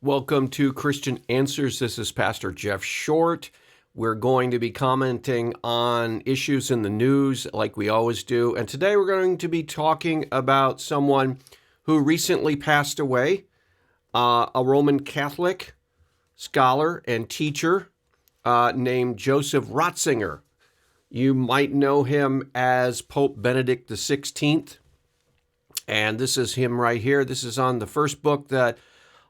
Welcome to Christian Answers. This is Pastor Jeff Short. We're going to be commenting on issues in the news like we always do. And today we're going to be talking about someone who recently passed away, a Roman Catholic scholar and teacher named Joseph Ratzinger. You might know him as Pope Benedict XVI. And this is him right here. This is on the first book that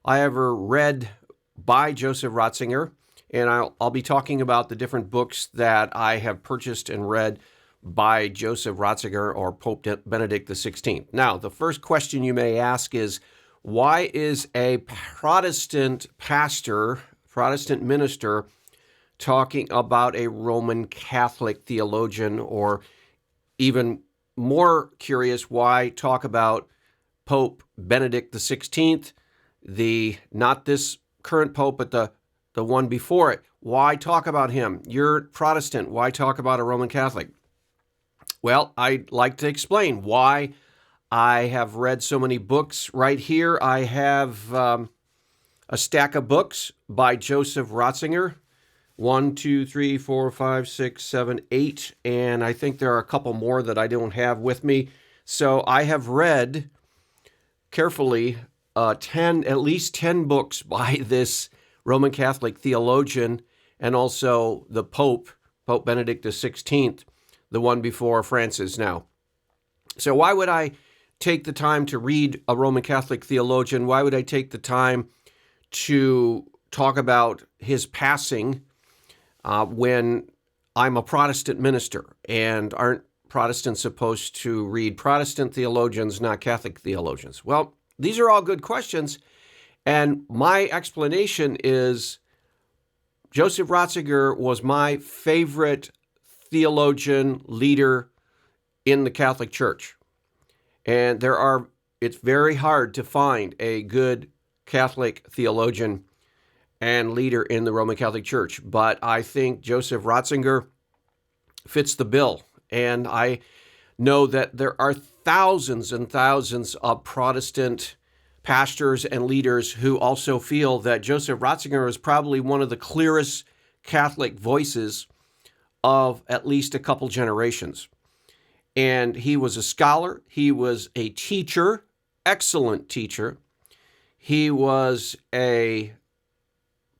I ever read by Joseph Ratzinger, and I'll be talking about the different books that I have purchased and read by Joseph Ratzinger or Pope Benedict XVI. Now, the first question you may ask is, why is a Protestant pastor, Protestant minister, talking about a Roman Catholic theologian? Or even more curious, why talk about Pope Benedict XVI, not this current pope, but the one before it? Why talk about him? You're Protestant. Why talk about a Roman Catholic? Well, I'd like to explain why I have read so many books. Right here, I have a stack of books by Joseph Ratzinger. 1, 2, 3, 4, 5, 6, 7, 8, and I think there are a couple more that I don't have with me. So I have read carefully at least 10 books by this Roman Catholic theologian, and also the Pope Benedict XVI, the one before Francis now. So why would I take the time to read a Roman Catholic theologian? Why would I take the time to talk about his passing when I'm a Protestant minister? And aren't Protestants supposed to read Protestant theologians, not Catholic theologians? Well, these are all good questions, and my explanation is Joseph Ratzinger was my favorite theologian leader in the Catholic Church. And it's very hard to find a good Catholic theologian and leader in the Roman Catholic Church. But I think Joseph Ratzinger fits the bill. And I know that there are thousands and thousands of Protestant pastors and leaders who also feel that Joseph Ratzinger is probably one of the clearest Catholic voices of at least a couple generations. And he was a scholar. He was a teacher, excellent teacher. He was a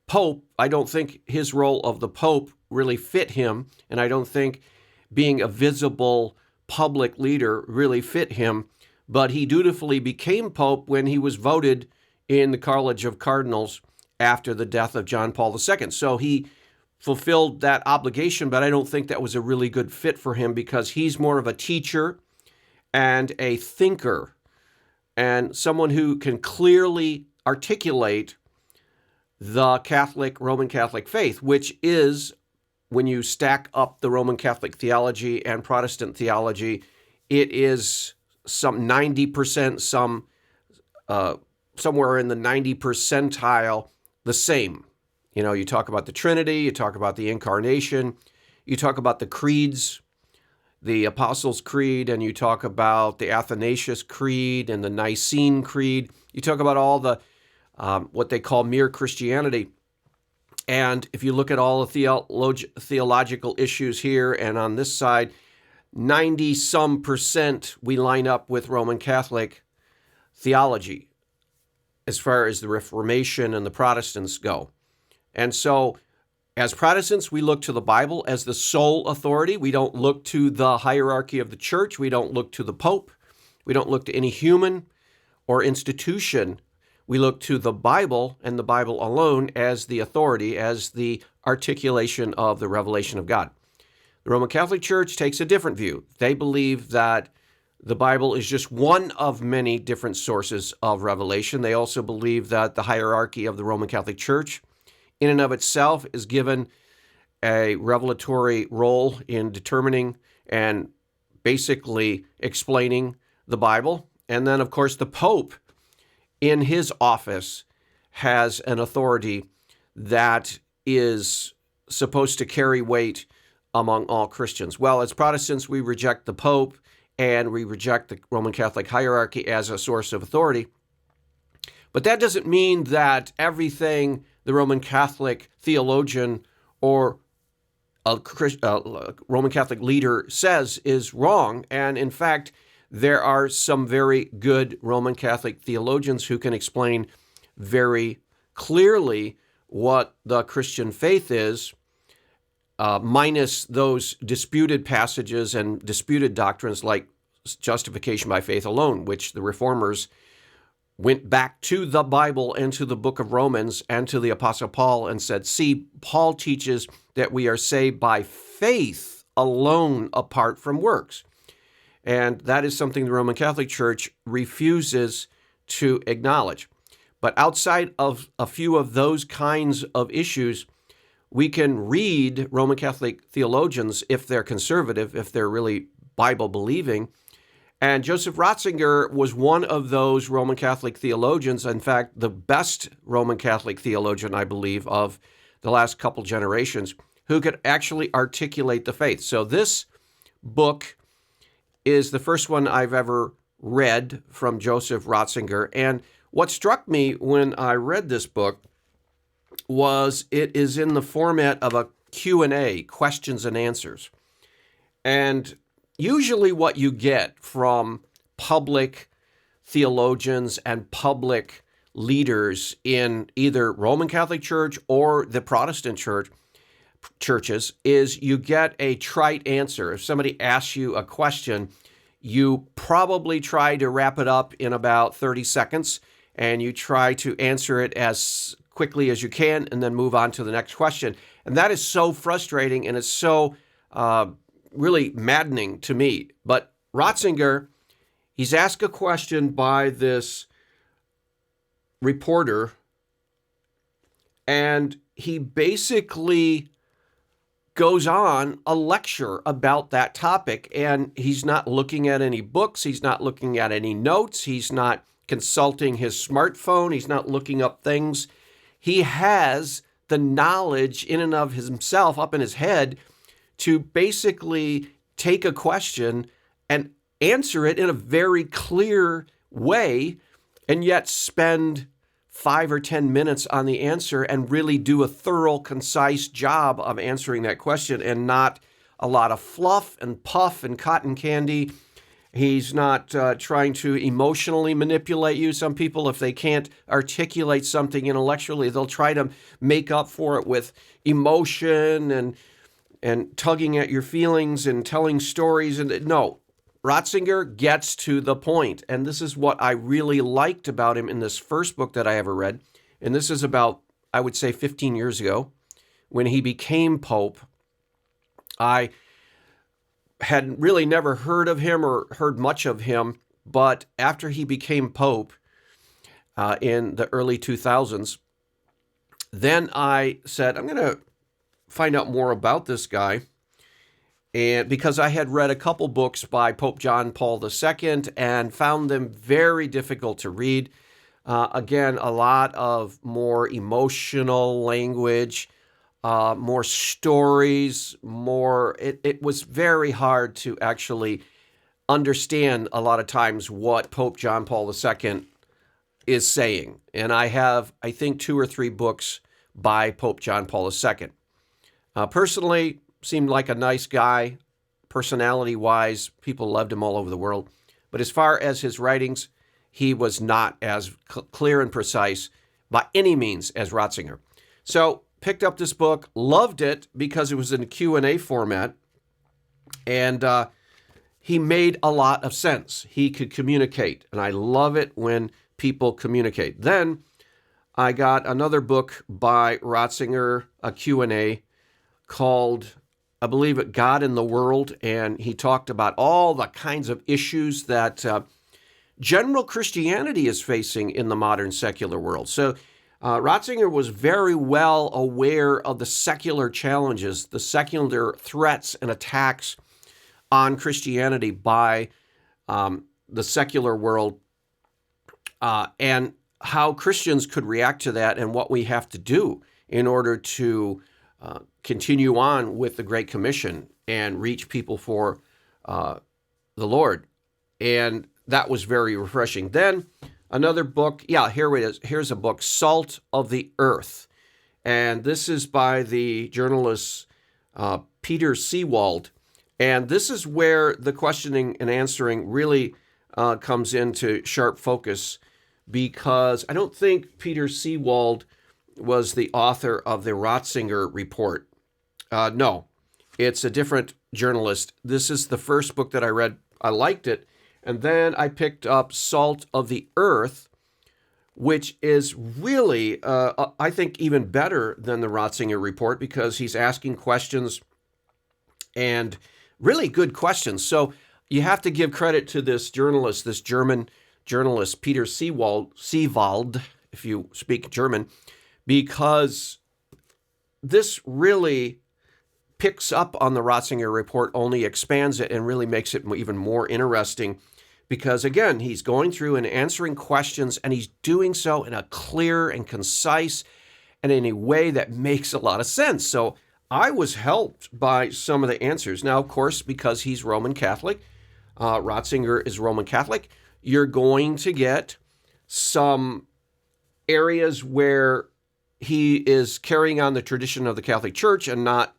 Pope. I don't think his role of the Pope really fit him, and I don't think being a visible public leader really fit him, but he dutifully became Pope when he was voted in the College of Cardinals after the death of John Paul II. So he fulfilled that obligation, but I don't think that was a really good fit for him because he's more of a teacher and a thinker and someone who can clearly articulate the Roman Catholic faith, which is, when you stack up the Roman Catholic theology and Protestant theology, it is some 90%, somewhere in the 90 percentile, the same. You know, you talk about the Trinity, you talk about the Incarnation, you talk about the creeds, the Apostles' Creed, and you talk about the Athanasius Creed and the Nicene Creed. You talk about all the what they call mere Christianity. And if you look at all the theological issues here and on this side, 90-some percent we line up with Roman Catholic theology as far as the Reformation and the Protestants go. And so as Protestants, we look to the Bible as the sole authority. We don't look to the hierarchy of the church. We don't look to the Pope. We don't look to any human or institution. We look to the Bible and the Bible alone as the authority, as the articulation of the revelation of God. The Roman Catholic Church takes a different view. They believe that the Bible is just one of many different sources of revelation. They also believe that the hierarchy of the Roman Catholic Church in and of itself is given a revelatory role in determining and basically explaining the Bible. And then, of course, the Pope in his office has an authority that is supposed to carry weight among all Christians. Well, as Protestants, we reject the Pope and we reject the Roman Catholic hierarchy as a source of authority. But that doesn't mean that everything the Roman Catholic theologian or a Roman Catholic leader says is wrong. And in fact, there are some very good Roman Catholic theologians who can explain very clearly what the Christian faith is, minus those disputed passages and disputed doctrines like justification by faith alone, which the Reformers went back to the Bible and to the book of Romans and to the Apostle Paul and said, see, Paul teaches that we are saved by faith alone apart from works. And that is something the Roman Catholic Church refuses to acknowledge. But outside of a few of those kinds of issues, we can read Roman Catholic theologians, if they're conservative, if they're really Bible-believing. And Joseph Ratzinger was one of those Roman Catholic theologians, in fact, the best Roman Catholic theologian, I believe, of the last couple generations, who could actually articulate the faith. So this book is the first one I've ever read from Joseph Ratzinger. And what struck me when I read this book was it is in the format of a Q&A, questions and answers. And usually what you get from public theologians and public leaders in either Roman Catholic Church or the Protestant churches is you get a trite answer. If somebody asks you a question, you probably try to wrap it up in about 30 seconds, and you try to answer it as quickly as you can and then move on to the next question. And that is so frustrating, and it's so really maddening to me. But Ratzinger, he's asked a question by this reporter, and he basically goes on a lecture about that topic, and he's not looking at any books, he's not looking at any notes, he's not consulting his smartphone, he's not looking up things. He has the knowledge in and of himself up in his head to basically take a question and answer it in a very clear way, and yet spend 5 or 10 minutes on the answer and really do a thorough, concise job of answering that question, and not a lot of fluff and puff and cotton candy. He's not trying to emotionally manipulate you. Some people, if they can't articulate something intellectually, they'll try to make up for it with emotion and tugging at your feelings and telling stories. And no, Ratzinger gets to the point. And this is what I really liked about him in this first book that I ever read. And this is about, I would say, 15 years ago when he became Pope. I had really never heard of him or heard much of him, but after he became Pope in the early 2000s, then I said, I'm going to find out more about this guy. And because I had read a couple books by Pope John Paul II and found them very difficult to read. Again, a lot of more emotional language, more stories, it was very hard to actually understand a lot of times what Pope John Paul II is saying. And I have, I think, 2 or 3 books by Pope John Paul II. Personally, seemed like a nice guy, personality-wise. People loved him all over the world. But as far as his writings, he was not as clear and precise by any means as Ratzinger. So, picked up this book, loved it because it was in a Q&A format, and he made a lot of sense. He could communicate, and I love it when people communicate. Then I got another book by Ratzinger, a Q&A, called, I believe it, God in the World, and he talked about all the kinds of issues that general Christianity is facing in the modern secular world. So Ratzinger was very well aware of the secular challenges, the secular threats and attacks on Christianity by the secular world, and how Christians could react to that and what we have to do in order to continue on with the Great Commission and reach people for the Lord. And that was very refreshing. Then Another book, yeah, here it is. Here's a book, Salt of the Earth. And this is by the journalist Peter Seewald. And this is where the questioning and answering really comes into sharp focus, because I don't think Peter Seewald was the author of the Ratzinger report. No, it's a different journalist. This is the first book that I read. I liked it. And then I picked up Salt of the Earth, which is really, I think, even better than the Ratzinger report, because he's asking questions, and really good questions. So you have to give credit to this journalist, this German journalist, Peter Seewald, if you speak German, because this really picks up on the Ratzinger report, only expands it and really makes it even more interesting. Because again, he's going through and answering questions, and he's doing so in a clear and concise and in a way that makes a lot of sense. So I was helped by some of the answers. Now, of course, because he's Roman Catholic, Ratzinger is Roman Catholic, you're going to get some areas where he is carrying on the tradition of the Catholic Church and not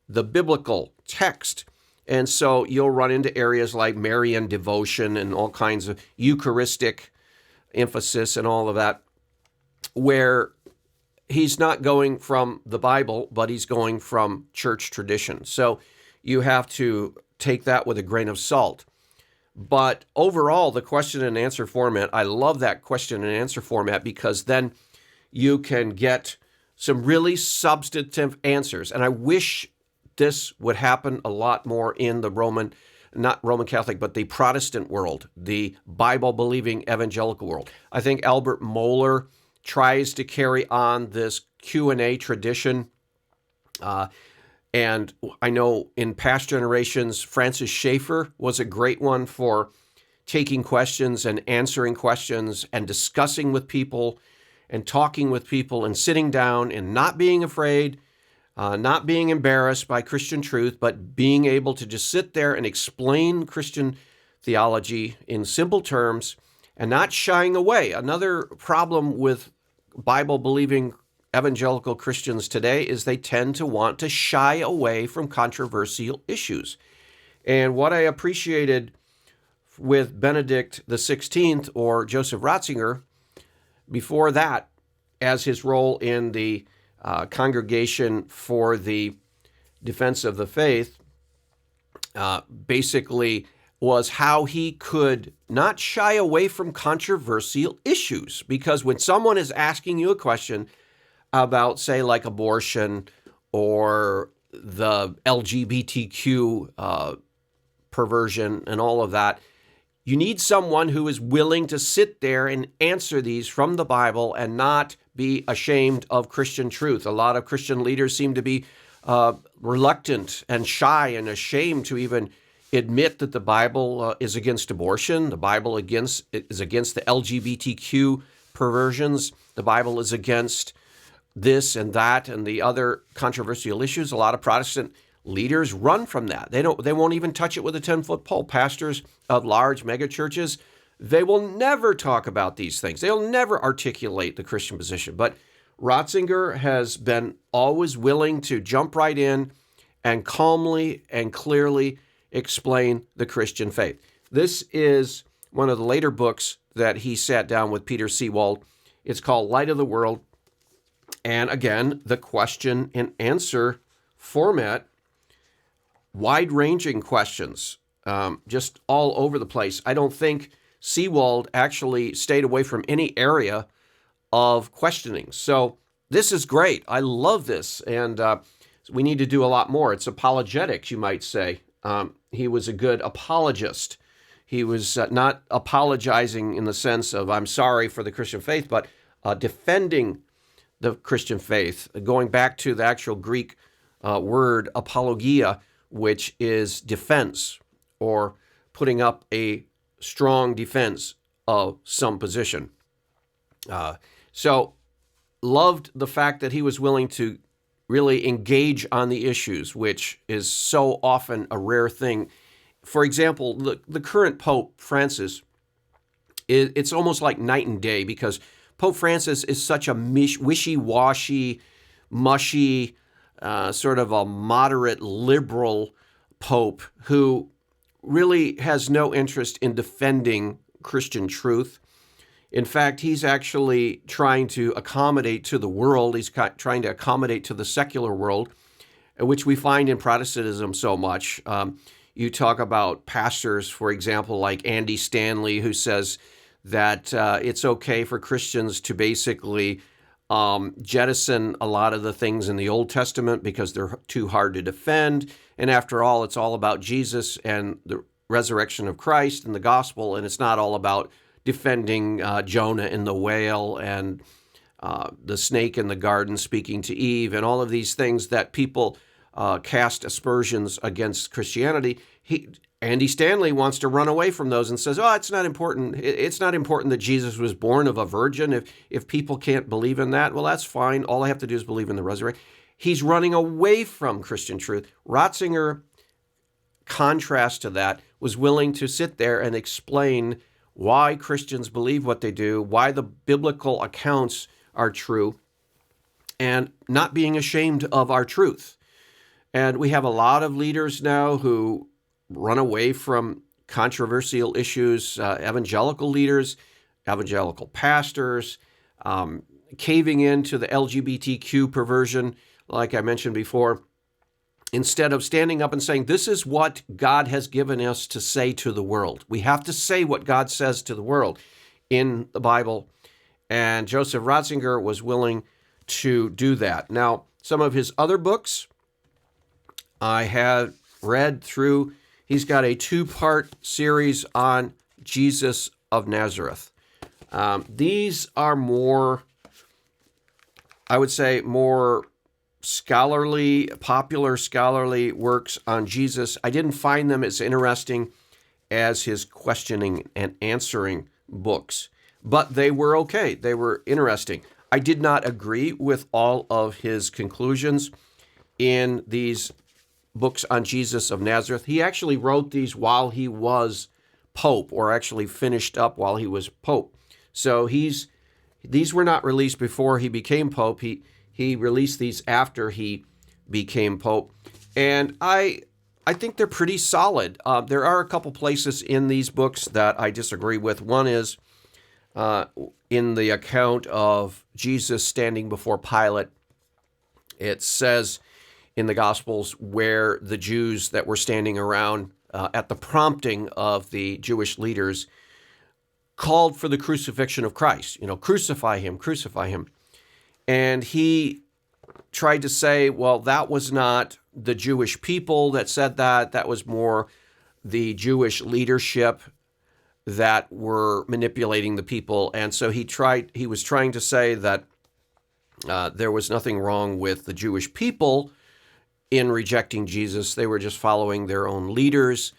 the biblical text. And so you'll run into areas like Marian devotion and all kinds of Eucharistic emphasis and all of that, where he's not going from the Bible, but he's going from church tradition. So you have to take that with a grain of salt. But overall, the question and answer format, I love that question and answer format, because then you can get some really substantive answers. And I wish this would happen a lot more in the not Roman Catholic, but the Protestant world, the Bible-believing evangelical world. I think Albert Mohler tries to carry on this Q&A tradition. And I know in past generations, Francis Schaeffer was a great one for taking questions and answering questions and discussing with people and talking with people and sitting down and not being afraid, not being embarrassed by Christian truth, but being able to just sit there and explain Christian theology in simple terms and not shying away. Another problem with Bible-believing evangelical Christians today is they tend to want to shy away from controversial issues. And what I appreciated with Benedict XVI, or Joseph Ratzinger, before that, as his role in the Congregation for the Defense of the Faith, basically was how he could not shy away from controversial issues. Because when someone is asking you a question about, say, like abortion or the LGBTQ perversion and all of that, you need someone who is willing to sit there and answer these from the Bible and not be ashamed of Christian truth. A lot of Christian leaders seem to be reluctant and shy and ashamed to even admit that the Bible is against abortion. The Bible is against the LGBTQ perversions. The Bible is against this and that and the other controversial issues. A lot of Protestant leaders run from that. They won't even touch it with a 10-foot pole. Pastors of large megachurches, they will never talk about these things. They'll never articulate the Christian position. But Ratzinger has been always willing to jump right in and calmly and clearly explain the Christian faith. This is one of the later books that he sat down with Peter Seewald. It's called Light of the World. And again, the question and answer format, wide-ranging questions, just all over the place. I don't think Seewald actually stayed away from any area of questioning. So this is great. I love this, and we need to do a lot more. It's apologetics, you might say. He was a good apologist. He was not apologizing in the sense of I'm sorry for the Christian faith, but defending the Christian faith, going back to the actual Greek word apologia, which is defense or putting up a strong defense of some position. So loved the fact that he was willing to really engage on the issues, which is so often a rare thing. For example, the current Pope, Francis, it's almost like night and day, because Pope Francis is such a wishy-washy, mushy, sort of a moderate liberal pope who really has no interest in defending Christian truth. In fact, he's actually trying to accommodate to the world. He's trying to accommodate to the secular world, which we find in Protestantism so much. You talk about pastors, for example, like Andy Stanley, who says that it's okay for Christians to basically jettison a lot of the things in the Old Testament because they're too hard to defend. And after all, it's all about Jesus and the resurrection of Christ and the gospel, and it's not all about defending Jonah and the whale and the snake in the garden speaking to Eve and all of these things that people cast aspersions against Christianity. Andy Stanley wants to run away from those and says, oh, it's not important. It's not important that Jesus was born of a virgin. If people can't believe in that, well, that's fine. All I have to do is believe in the resurrection. He's running away from Christian truth. Ratzinger, contrast to that, was willing to sit there and explain why Christians believe what they do, why the biblical accounts are true, and not being ashamed of our truth. And we have a lot of leaders now who run away from controversial issues, evangelical leaders, evangelical pastors, caving into the LGBTQ perversion, like I mentioned before, instead of standing up and saying, this is what God has given us to say to the world. We have to say what God says to the world in the Bible. And Joseph Ratzinger was willing to do that. Now, some of his other books I have read through. He's got a 2-part series on Jesus of Nazareth. These are more, I would say, more scholarly, popular scholarly works on Jesus. I didn't find them as interesting as his questioning and answering books, but they were okay. They were interesting. I did not agree with all of his conclusions in these books on Jesus of Nazareth. He actually wrote these while he was Pope, or actually finished up while he was Pope. So these were not released before he became Pope. He released these after he became Pope. And I think they're pretty solid. There are a couple places in these books that I disagree with. One is in the account of Jesus standing before Pilate. It says in the Gospels where the Jews that were standing around at the prompting of the Jewish leaders called for the crucifixion of Christ. Crucify him, crucify him. And he tried to say, well, that was not the Jewish people that said that. That was more the Jewish leadership that were manipulating the people. And so he was trying to say that there was nothing wrong with the Jewish people in rejecting Jesus. They were just following their own leaders.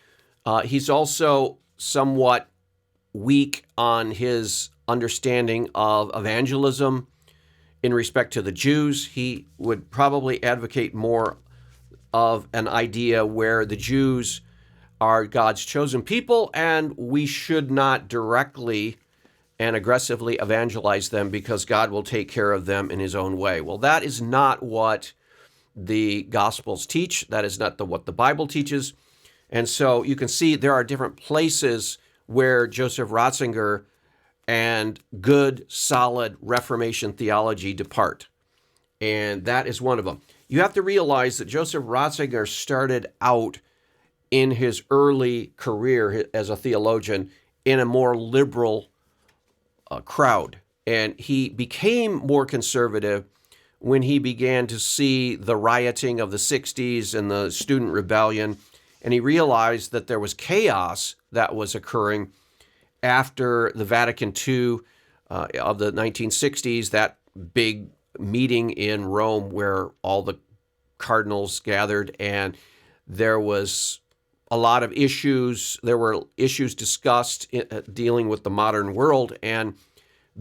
He's also somewhat weak on his understanding of evangelism in respect to the Jews. He would probably advocate more of an idea where the Jews are God's chosen people and we should not directly and aggressively evangelize them because God will take care of them in his own way. Well, that is not what the Gospels teach. That is not what the Bible teaches. And so you can see there are different places where Joseph Ratzinger and good, solid Reformation theology depart. And that is one of them. You have to realize that Joseph Ratzinger started out in his early career as a theologian in a more liberal crowd. And he became more conservative when he began to see the rioting of the 60s and the student rebellion. And he realized that there was chaos that was occurring after the Vatican II of the 1960s, that big meeting in Rome where all the cardinals gathered, and there was a lot of issues. There were issues discussed dealing with the modern world, and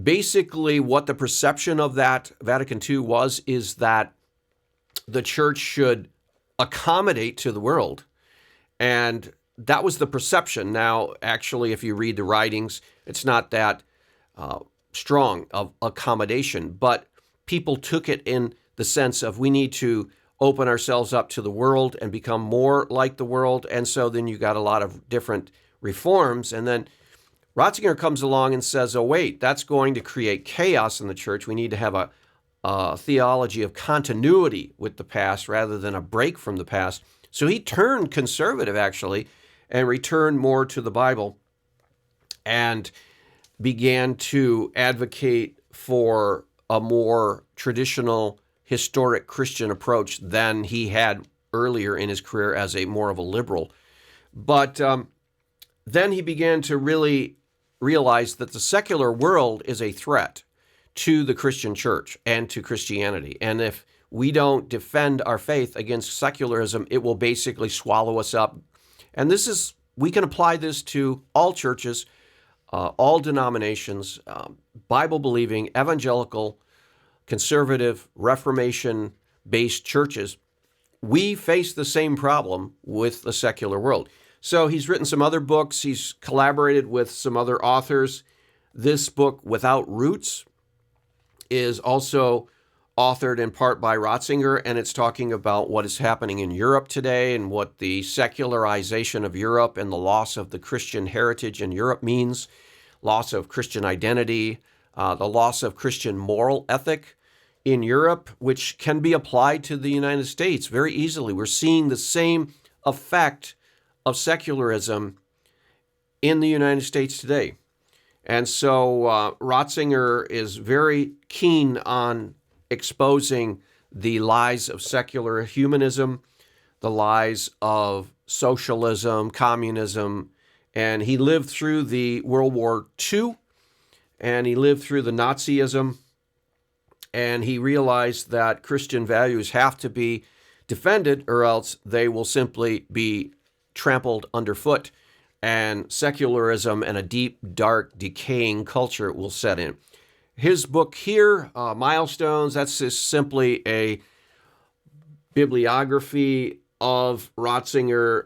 basically what the perception of that Vatican II is that the church should accommodate to the world and that was the perception. Now, actually, if you read the writings, it's not that strong of accommodation, but people took it in the sense of we need to open ourselves up to the world and become more like the world. And so then you got a lot of different reforms. And then Ratzinger comes along and says, oh, wait, that's going to create chaos in the church. We need to have a theology of continuity with the past rather than a break from the past. So he turned conservative, actually, and returned more to the Bible and began to advocate for a more traditional, historic Christian approach than he had earlier in his career as a more of a liberal. But then he began to really realize that the secular world is a threat to the Christian church and to Christianity. And if we don't defend our faith against secularism, it will basically swallow us up. And we can apply this to all churches, all denominations, Bible-believing, evangelical, conservative, Reformation-based churches. We face the same problem with the secular world. So he's written some other books. He's collaborated with some other authors. This book, Without Roots, is also authored in part by Ratzinger, and it's talking about what is happening in Europe today and what the secularization of Europe and the loss of the Christian heritage in Europe means, loss of Christian identity, the loss of Christian moral ethic in Europe, which can be applied to the United States very easily. We're seeing the same effect of secularism in the United States today. And so Ratzinger is very keen on exposing the lies of secular humanism, the lies of socialism, communism, and he lived through the World War II, and he lived through the Nazism, and he realized that Christian values have to be defended or else they will simply be trampled underfoot, and secularism and a deep, dark, decaying culture will set in. His book here, Milestones, that's just simply a bibliography of Ratzinger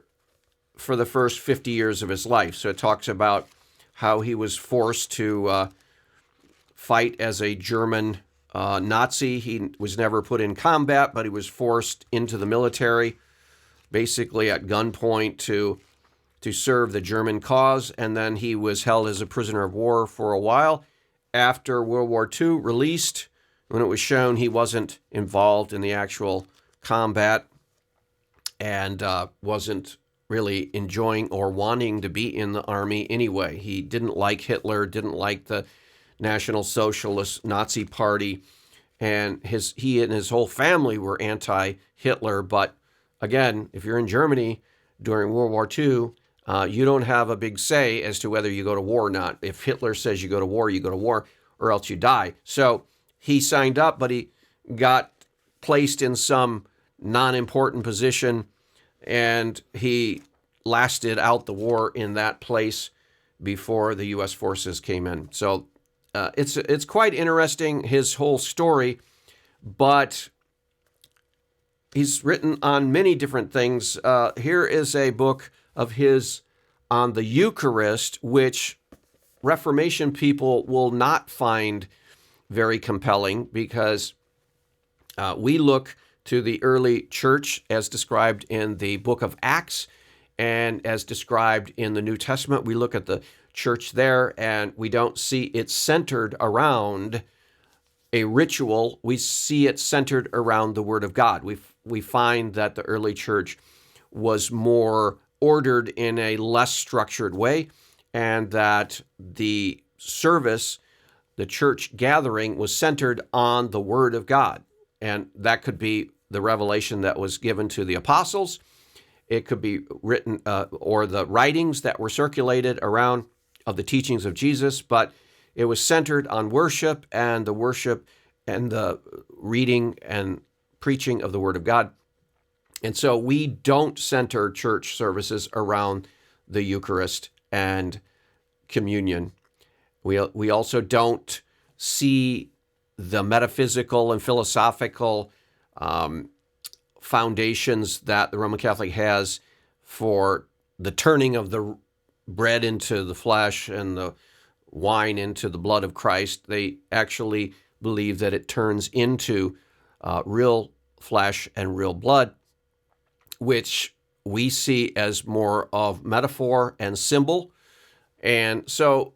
for the first 50 years of his life. So it talks about how he was forced to fight as a German Nazi. He was never put in combat, but he was forced into the military, basically at gunpoint to serve the German cause, and then he was held as a prisoner of war for a while. After World War II, released, when it was shown he wasn't involved in the actual combat and wasn't really enjoying or wanting to be in the army anyway. He didn't like Hitler, didn't like the National Socialist Nazi Party, and he and his whole family were anti-Hitler. But again, if you're in Germany during World War II, you don't have a big say as to whether you go to war or not. If Hitler says you go to war, or else you die. So he signed up, but he got placed in some non-important position, and he lasted out the war in that place before the U.S. forces came in. So it's quite interesting, his whole story, but he's written on many different things. Here is a book of his on the Eucharist, which Reformation people will not find very compelling because we look to the early church as described in the book of Acts and as described in the New Testament. We look at the church there and we don't see it centered around a ritual. We see it centered around the Word of God. We find that the early church was more ordered in a less structured way, and that the service, the church gathering, was centered on the Word of God. And that could be the revelation that was given to the apostles. It could be written or the writings that were circulated around of the teachings of Jesus, but it was centered on worship and the reading and preaching of the Word of God. And so we don't center church services around the Eucharist and communion. We also don't see the metaphysical and philosophical foundations that the Roman Catholic has for the turning of the bread into the flesh and the wine into the blood of Christ. They actually believe that it turns into real flesh and real blood, which we see as more of metaphor and symbol. And so,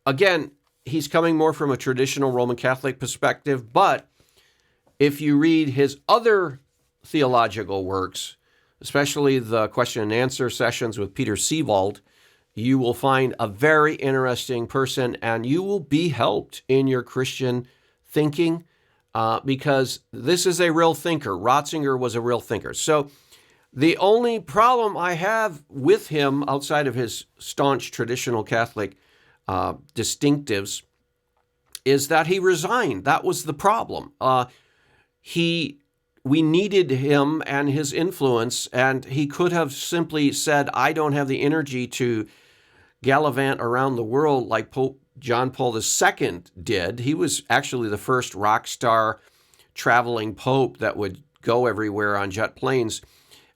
again, he's coming more from a traditional Roman Catholic perspective, but if you read his other theological works, especially the question and answer sessions with Peter Seewald, you will find a very interesting person, and you will be helped in your Christian thinking because this is a real thinker. Ratzinger was a real thinker. So the only problem I have with him, outside of his staunch traditional Catholic distinctives, is that he resigned. That was the problem. We needed him and his influence, and he could have simply said, I don't have the energy to gallivant around the world like Pope John Paul II did. He was actually the first rock star traveling pope that would go everywhere on jet planes.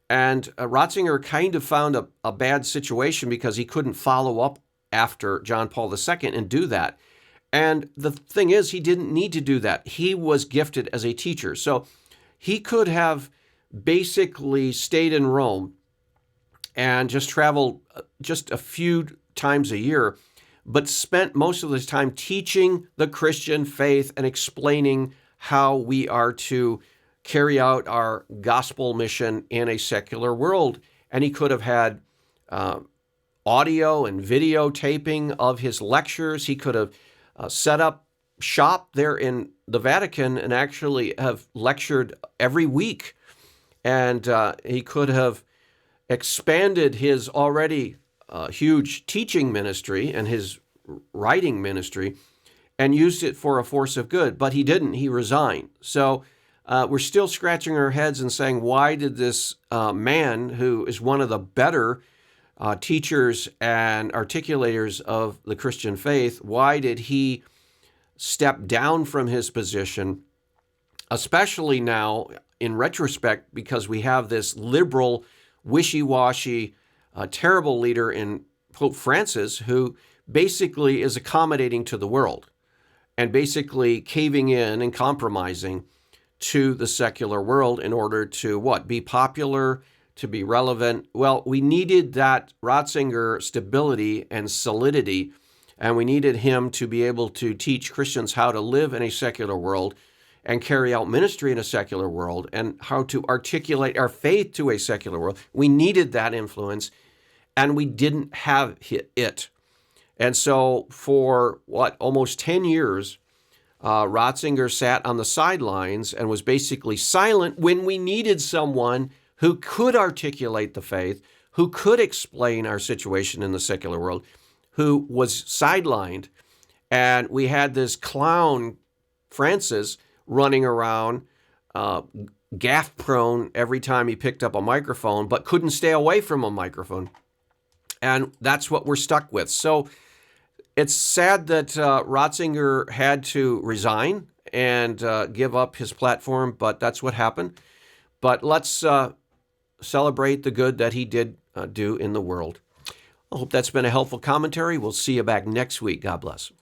And Ratzinger kind of found a bad situation because he couldn't follow up after John Paul II and do that. And the thing is, he didn't need to do that. He was gifted as a teacher. So he could have basically stayed in Rome and just traveled just a few times a year, but spent most of his time teaching the Christian faith and explaining how we are to carry out our gospel mission in a secular world. And he could have had audio and videotaping of his lectures. He could have set up shop there in the Vatican and actually have lectured every week. And he could have expanded his already huge teaching ministry and his writing ministry and used it for a force of good. But he didn't. He resigned. So we're still scratching our heads and saying, why did this man, who is one of the better teachers and articulators of the Christian faith, why did he step down from his position, especially now in retrospect, because we have this liberal, wishy-washy, terrible leader in Pope Francis, who basically is accommodating to the world and basically caving in and compromising to the secular world in order to what? Be popular, to be relevant. Well, we needed that Ratzinger stability and solidity, and we needed him to be able to teach Christians how to live in a secular world and carry out ministry in a secular world and how to articulate our faith to a secular world. We needed that influence, and we didn't have it. And so for almost 10 years, Ratzinger sat on the sidelines and was basically silent when we needed someone who could articulate the faith, who could explain our situation in the secular world, who was sidelined. And we had this clown, Francis, running around, gaffe-prone every time he picked up a microphone, but couldn't stay away from a microphone. And that's what we're stuck with. So it's sad that Ratzinger had to resign and give up his platform, but that's what happened. But let's celebrate the good that he did do in the world. I hope that's been a helpful commentary. We'll see you back next week. God bless.